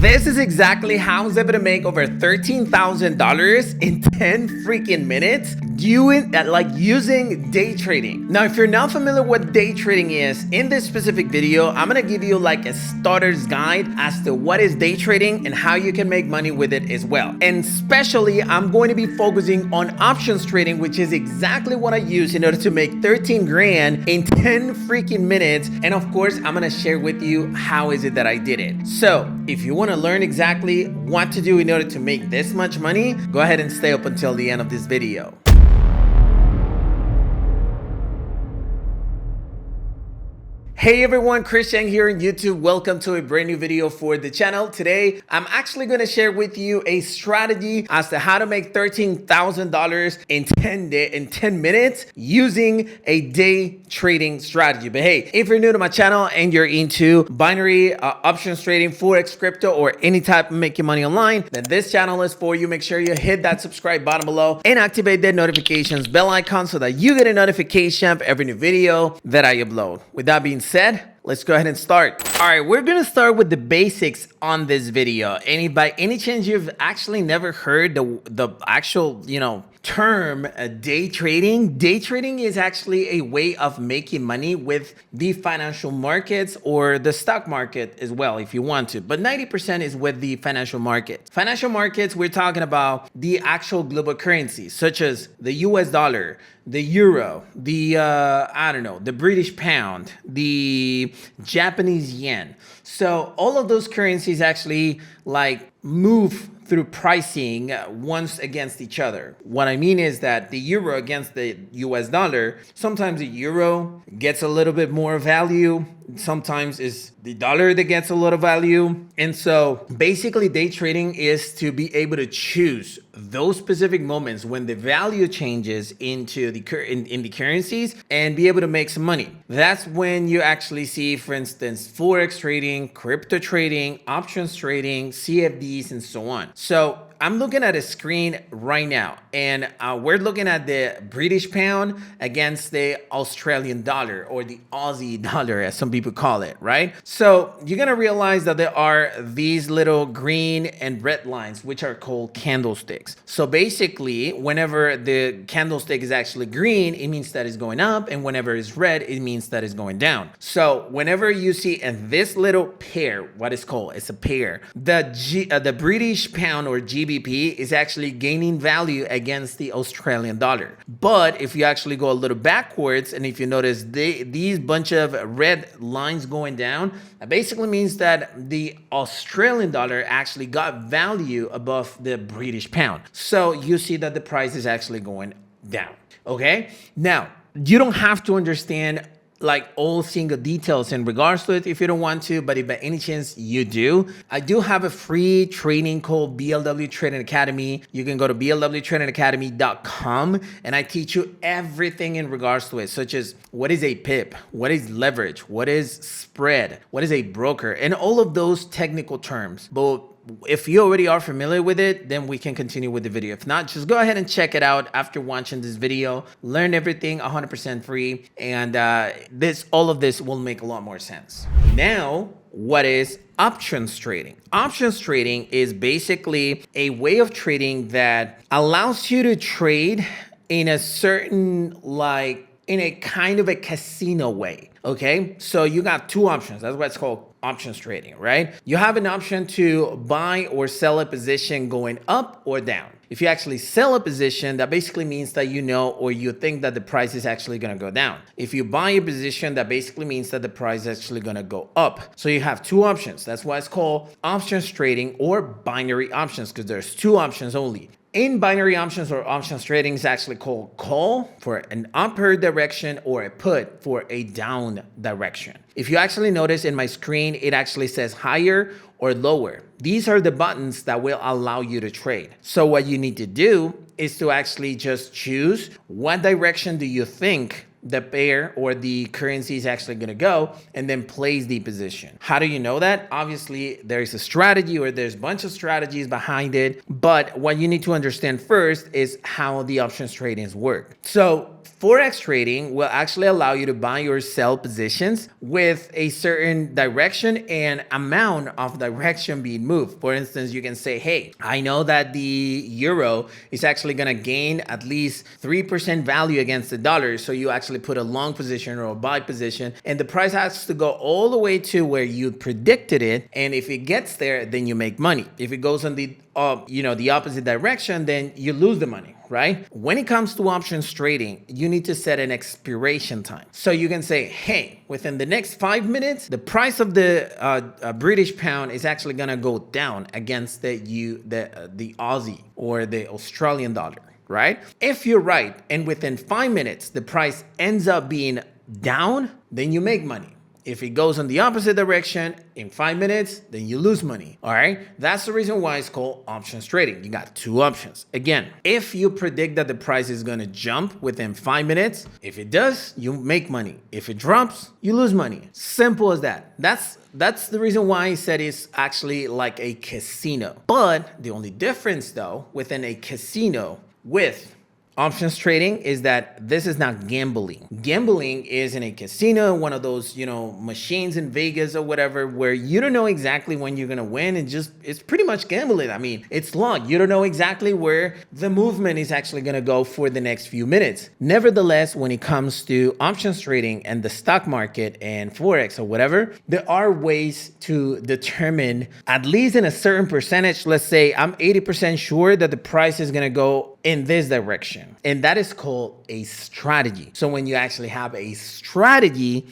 This is exactly how I was able to make over $13,000 in 10 freaking minutes using day trading. Now, if you're not familiar with what day trading is, in this specific video, I'm gonna give you like a starter's guide as to what is day trading and how you can make money with it as well. And especially, I'm going to be focusing on options trading, which is exactly what I use in order to make 13 grand in 10 freaking minutes. And of course, I'm gonna share with you how is it that I did it. So if you wanna learn exactly what to do in order to make this much money, go ahead and stay up until the end of this video. Hey everyone, Christian here on YouTube. Welcome to a brand new video for the channel. Today, I'm actually going to share with you a strategy as to how to make $13,000 in 10 minutes using a day trading strategy. But hey, if you're new to my channel and you're into binary options trading, forex, crypto, or any type of making money online, then this channel is for you. Make sure you hit that subscribe button below and activate that notifications bell icon so that you get a notification of every new video that I upload. With that being said, let's go ahead and start. All right, we're gonna start with the basics on this video. And by any chance you've actually never heard the actual, term day trading. Day trading is actually a way of making money with the financial markets or the stock market as well, if you want to. But 90% is with the financial markets. Financial markets, we're talking about the actual global currencies, such as the US dollar, the euro, the the British pound, the Japanese yen. So all of those currencies actually move through pricing once against each other. What I mean is that the euro against the US dollar, sometimes the euro gets a little bit more value. Sometimes it's the dollar that gets a lot of value. And so basically day trading is to be able to choose those specific moments when the value changes into the in the currencies and be able to make some money. That's when you actually see, for instance, forex trading, crypto trading, options trading, CFDs, and so on. So I'm looking at a screen right now, and we're looking at the British pound against the Australian dollar, or the Aussie dollar, as some people call it, right? So you're gonna realize that there are these little green and red lines, which are called candlesticks. So basically, whenever the candlestick is actually green, it means that it's going up, and whenever it's red, it means that it's going down. So whenever you see in this little pair, what is called, it's a pair, the British pound or GBP is actually gaining value against the Australian dollar. But if you actually go a little backwards, and if you notice these bunch of red lines going down, that basically means that the Australian dollar actually got value above the British pound. So you see that the price is actually going down. Okay, now you don't have to understand all single details in regards to it if you don't want to, but if by any chance you do, I do have a free training called BLW Trading Academy. You can go to blwtradingacademy.com and I teach you everything in regards to it, such as what is a pip, what is leverage, what is spread, what is a broker, and all of those technical terms. But if you already are familiar with it, then we can continue with the video. If not, just go ahead and check it out after watching this video. Learn everything 100% free, and all of this will make a lot more sense. Now, what is options trading? Options trading is basically a way of trading that allows you to trade in a certain in a kind of a casino way. Okay, so you got two options. That's what it's called, options trading, right? You have an option to buy or sell a position going up or down. If you actually sell a position, that basically means that or you think that the price is actually going to go down. If you buy a position, that basically means that the price is actually going to go up. So you have two options. That's why it's called options trading or binary options, because there's two options only. In binary options or options trading is actually called call for an upward direction or a put for a down direction. If you actually notice in my screen, it actually says higher or lower. These are the buttons that will allow you to trade. So what you need to do is to actually just choose what direction do you think the pair or the currency is actually going to go, and then place the position. How do you know that? Obviously, there's a strategy, or there's a bunch of strategies behind it. But what you need to understand first is how the options tradings work. So Forex trading will actually allow you to buy or sell positions with a certain direction and amount of direction being moved. For instance, you can say, hey, I know that the euro is actually going to gain at least 3% value against the dollar. So you actually put a long position or a buy position, and the price has to go all the way to where you predicted it. And if it gets there, then you make money. If it goes on the the opposite direction, then you lose the money, right? When it comes to options trading, you need to set an expiration time. So you can say, hey, within the next 5 minutes, the price of the British pound is actually gonna go down against the Aussie or the Australian dollar, right? If you're right, and within 5 minutes, the price ends up being down, then you make money. If it goes in the opposite direction in 5 minutes, then you lose money. All right. That's the reason why it's called options trading. You got two options. Again, if you predict that the price is going to jump within 5 minutes, if it does, you make money. If it drops, you lose money. Simple as that. That's the reason why I said it's actually like a casino. But the only difference though, within a casino with options trading is that this is not gambling. Gambling is in a casino, one of those, machines in Vegas or whatever, where you don't know exactly when you're going to win, and it's pretty much gambling. I mean, it's luck. You don't know exactly where the movement is actually going to go for the next few minutes. Nevertheless, when it comes to options trading and the stock market and Forex or whatever, there are ways to determine, at least in a certain percentage. Let's say I'm 80% sure that the price is going to go in this direction. And that is called a strategy. So when you actually have a strategy,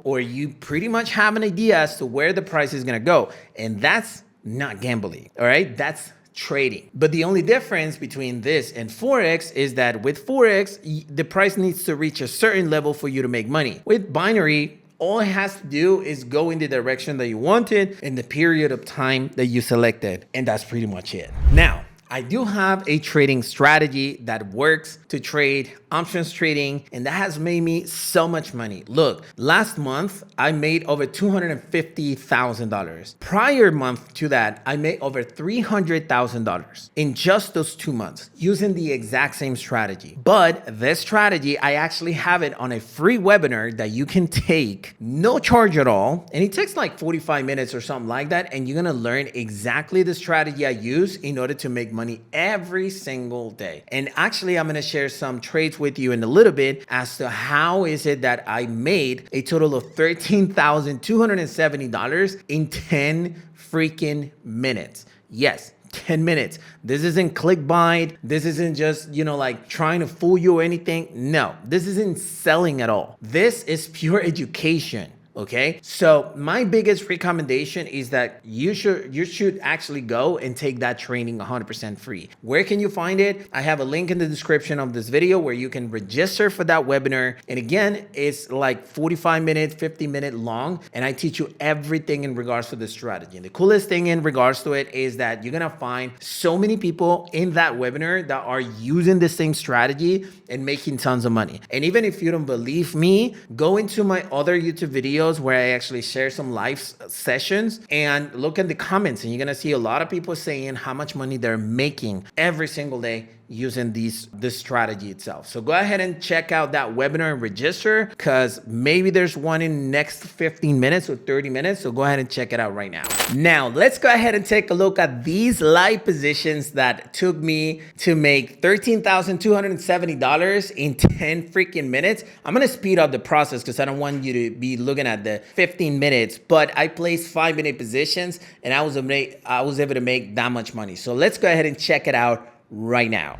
or you pretty much have an idea as to where the price is going to go. And that's not gambling. All right. That's trading. But the only difference between this and Forex is that with Forex, the price needs to reach a certain level for you to make money. With binary, all it has to do is go in the direction that you wanted in the period of time that you selected. And that's pretty much it. Now, I do have a trading strategy that works to trade options trading, and that has made me so much money. Look, last month I made over $250,000. Prior month to that, I made over $300,000 in just those 2 months using the exact same strategy. But this strategy, I actually have it on a free webinar that you can take, no charge at all. And it takes like 45 minutes or something like that. And you're gonna learn exactly the strategy I use in order to make money every single day. And actually, I'm gonna share some trades with you in a little bit as to how is it that I made a total of $13,270 in 10 freaking minutes. Yes, 10 minutes. This isn't clickbait. This isn't just, like trying to fool you or anything. No, this isn't selling at all. This is pure education. Okay, so my biggest recommendation is that you should actually go and take that training 100% free. Where can you find it? I have a link in the description of this video where you can register for that webinar. And again, it's like 45 minutes, 50-minute long, and I teach you everything in regards to the strategy. And the coolest thing in regards to it is that you're gonna find so many people in that webinar that are using the same strategy and making tons of money. And even if you don't believe me, go into my other YouTube videos where I actually share some live sessions and look at the comments, and you're gonna see a lot of people saying how much money they're making every single day using this strategy itself. So go ahead and check out that webinar and register, because maybe there's one in the next 15 minutes or 30 minutes. So go ahead and check it out right now. Now, let's go ahead and take a look at these live positions that took me to make $13,270 in 10 freaking minutes. I'm going to speed up the process because I don't want you to be looking at the 15 minutes, but I placed 5-minute positions and I was able to make that much money. So let's go ahead and check it out right now.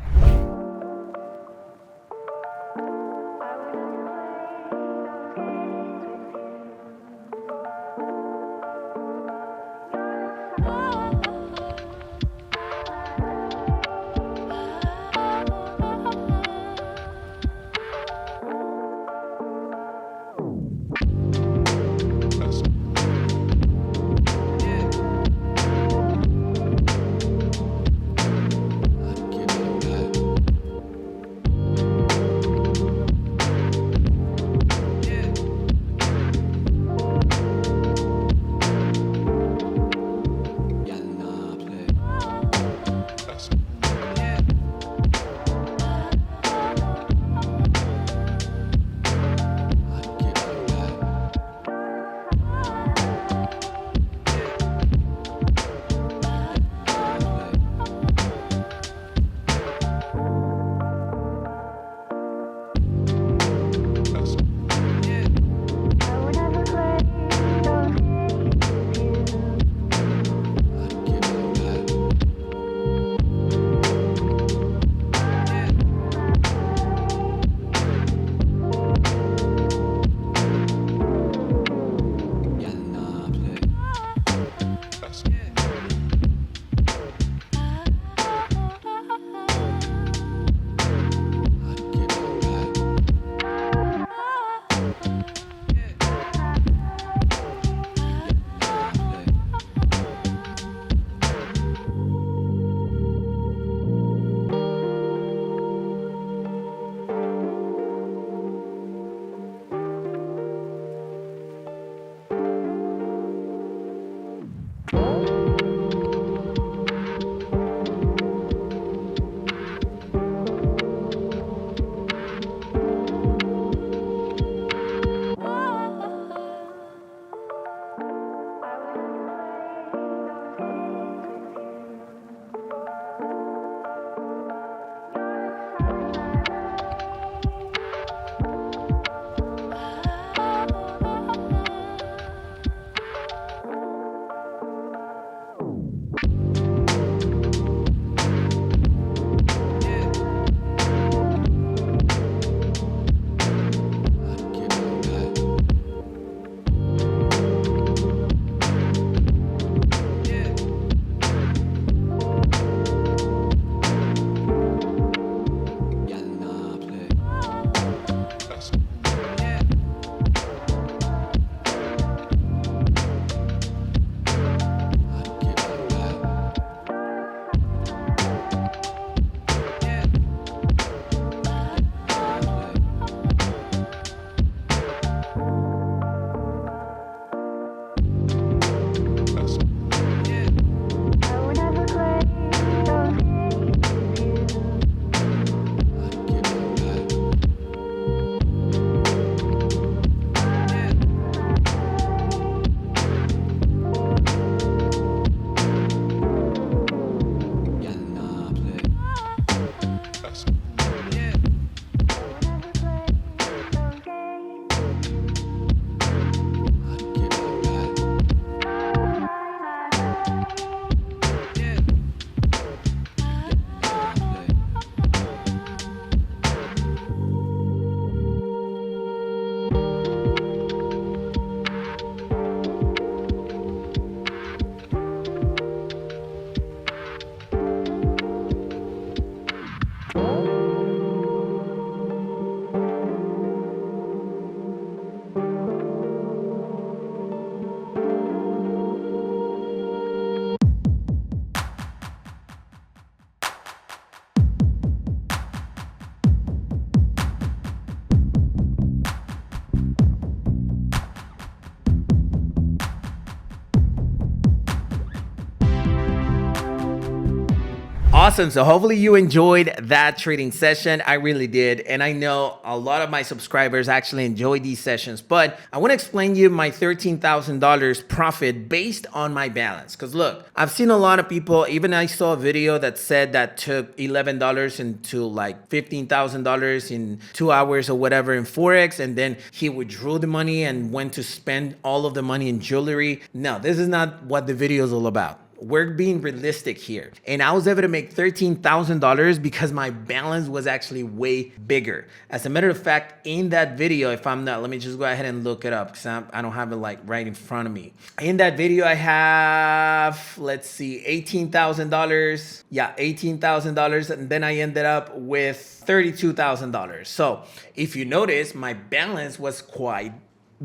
Awesome. So hopefully you enjoyed that trading session. I really did. And I know a lot of my subscribers actually enjoy these sessions, but I want to explain to you my $13,000 profit based on my balance. Because look, I've seen a lot of people, even I saw a video that said that took $11 into like $15,000 in 2 hours or whatever in Forex. And then he withdrew the money and went to spend all of the money in jewelry. No, this is not what the video is all about. We're being realistic here. And I was able to make $13,000 because my balance was actually way bigger. As a matter of fact, in that video, if I'm not, let me just go ahead and look it up because I don't have it like right in front of me. In that video, I have, let's see, $18,000. Yeah, $18,000. And then I ended up with $32,000. So if you notice, my balance was quite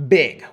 big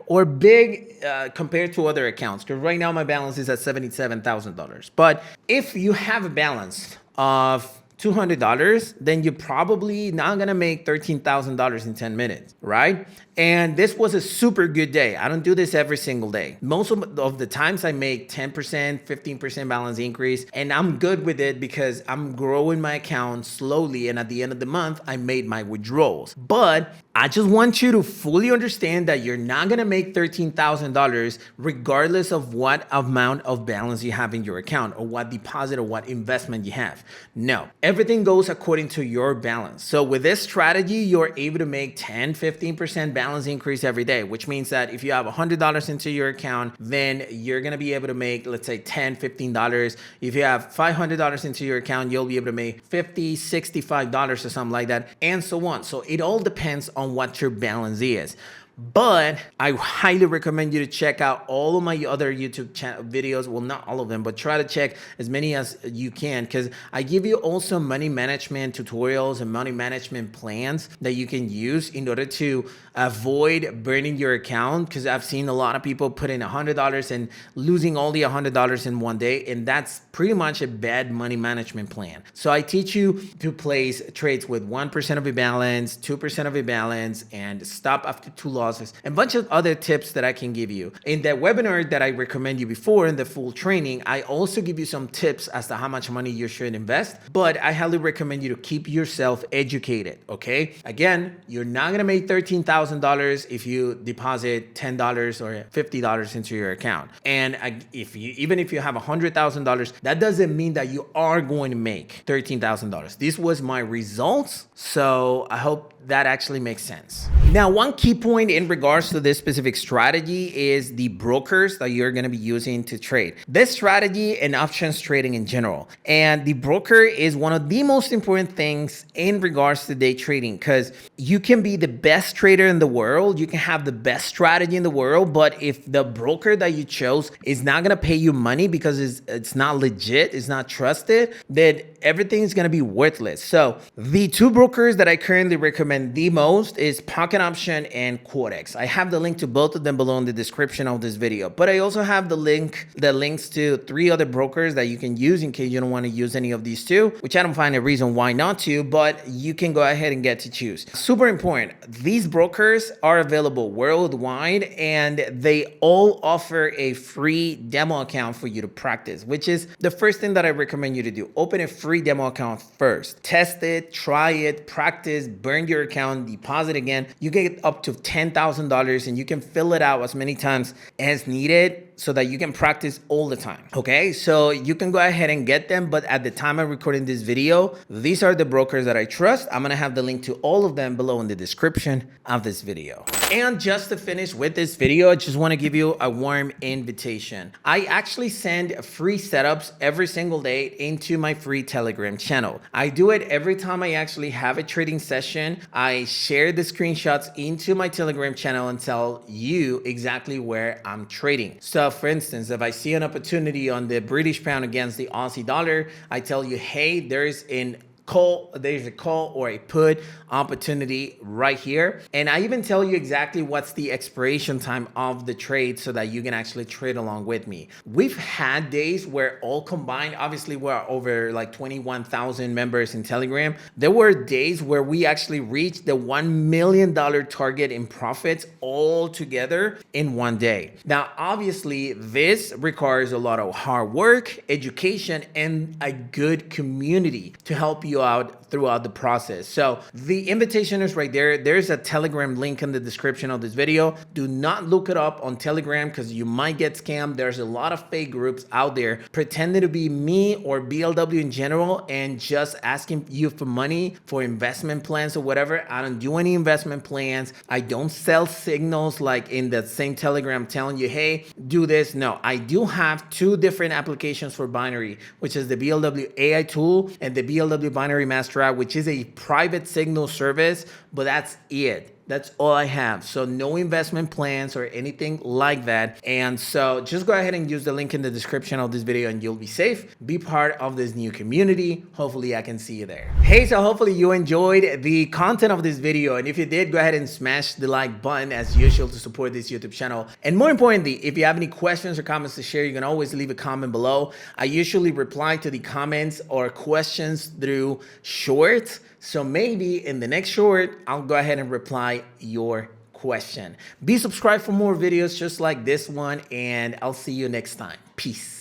compared to other accounts, because right now my balance is at $77,000. But if you have a balance of $200, then you're probably not gonna make $13,000 in 10 minutes, right? And this was a super good day. I don't do this every single day. Most of the times I make 10%, 15% balance increase, and I'm good with it because I'm growing my account slowly. And at the end of the month, I made my withdrawals. But I just want you to fully understand that you're not gonna make $13,000 regardless of what amount of balance you have in your account or what deposit or what investment you have. No, everything goes according to your balance. So with this strategy, you're able to make 10, 15% balance increase every day, which means that if you have $100 into your account, then you're gonna be able to make, let's say $10, $15. If you have $500 into your account, you'll be able to make $50, $65 or something like that, and so on. So it all depends on what your balance is. But I highly recommend you to check out all of my other YouTube videos. Well, not all of them, but try to check as many as you can, because I give you also money management tutorials and money management plans that you can use in order to avoid burning your account. Because I've seen a lot of people put in $100 and losing all the $100 in one day, and that's pretty much a bad money management plan. So I teach you to place trades with 1% of your balance, 2% of your balance, and stop after 2 losses, and a bunch of other tips that I can give you. In that webinar that I recommend you before in the full training, I also give you some tips as to how much money you should invest, but I highly recommend you to keep yourself educated, okay? Again, you're not gonna make $13,000 if you deposit $10 or $50 into your account. And even if you have $100,000, that doesn't mean that you are going to make $13,000. This was my results, so I hope that actually makes sense. Now, one key point in regards to this specific strategy is the brokers that you're going to be using to trade. This strategy and options trading in general. And the broker is one of the most important things in regards to day trading, because you can be the best trader in the world, you can have the best strategy in the world, but if the broker that you chose is not going to pay you money because it's not legit, it's not trusted, then everything is going to be worthless. So the two brokers that I currently recommend the most is Pocket Option and Quotex. I have the link to both of them below in the description of this video, but I also have the links to 3 other brokers that you can use in case you don't want to use any of these 2, which I don't find a reason why not to, but you can go ahead and get to choose. Super important. These brokers are available worldwide and they all offer a free demo account for you to practice, which is the first thing that I recommend you to do. Open a free demo account first. Test it, try it, practice, burn your account, deposit again. You get up to $10,000 and you can fill it out as many times as needed so that you can practice all the time. Okay, so you can go ahead and get them, but at the time I'm recording this video, these are the brokers that I trust. I'm gonna have the link to all of them below in the description of this video. And just to finish with this video, I just want to give you a warm invitation. I actually send free setups every single day into my free Telegram channel. I do it every time I actually have a trading session. I share the screenshots into my Telegram channel and tell you exactly where I'm trading. So for instance, if I see an opportunity on the British pound against the Aussie dollar, I tell you, hey, there's an call or a put opportunity right here. And I even tell you exactly what's the expiration time of the trade so that you can actually trade along with me. We've had days where all combined, obviously we're over like 21,000 members in Telegram. There were days where we actually reached the $1 million target in profits all together in one day. Now, obviously this requires a lot of hard work, education, and a good community to help you out throughout the process. So the invitation is right there. There's a Telegram link in the description of this video. Do not look it up on Telegram because you might get scammed. There's a lot of fake groups out there pretending to be me or BLW in general and just asking you for money for investment plans or whatever. I don't do any investment plans. I don't sell signals like in the same Telegram telling you, hey, do this. No, I do have two different applications for binary, which is the BLW AI tool and the BLW binary master app, which is a private signal service, but that's it. That's all I have. So no investment plans or anything like that. And so just go ahead and use the link in the description of this video and you'll be safe. Be part of this new community. Hopefully I can see you there. Hey, so hopefully you enjoyed the content of this video. And if you did, go ahead and smash the like button as usual to support this YouTube channel. And more importantly, if you have any questions or comments to share, you can always leave a comment below. I usually reply to the comments or questions through shorts. So maybe in the next short, I'll go ahead and reply your question. Be subscribed for more videos just like this one, and I'll see you next time. Peace.